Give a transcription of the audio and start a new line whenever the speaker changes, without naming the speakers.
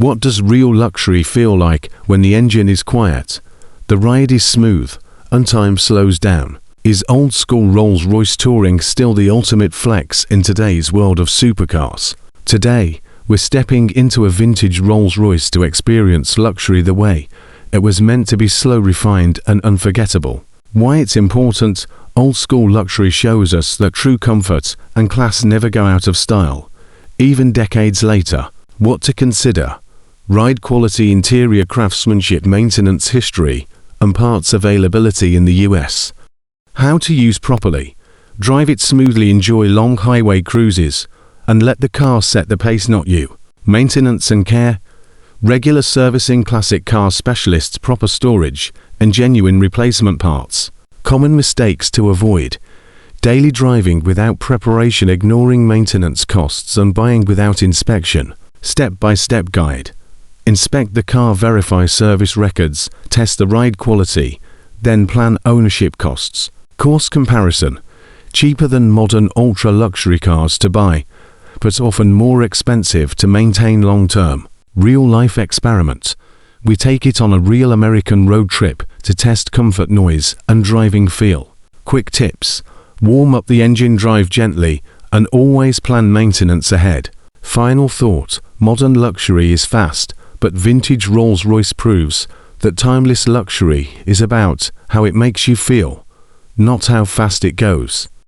What does real luxury feel like when the engine is quiet? The ride is smooth, and time slows down. Is old-school Rolls Royce touring still the ultimate flex in today's world of supercars? Today, we're stepping into a vintage Rolls Royce to experience luxury the way it was meant to be: slow, refined, and unforgettable. Why it's important: old-school luxury shows us that true comfort and class never go out of style, even decades later. What to consider: ride quality, interior craftsmanship, maintenance history, and parts availability in the US. How to use properly: drive it smoothly, enjoy long highway cruises, and let the car set the pace, not you. Maintenance and care: regular servicing, classic car specialists, proper storage, and genuine replacement parts. Common mistakes to avoid: daily driving without preparation, ignoring maintenance costs, and buying without inspection. Step-by-step guide: inspect the car, verify service records, test the ride quality, then plan ownership costs. Cost comparison: cheaper than modern ultra-luxury cars to buy, but often more expensive to maintain long-term. Real-life experiment: we take it on a real American road trip to test comfort, noise, and driving feel. Quick tips: warm up the engine, drive gently, and always plan maintenance ahead. Final thought: modern luxury is fast, but vintage Rolls-Royce proves that timeless luxury is about how it makes you feel, not how fast it goes.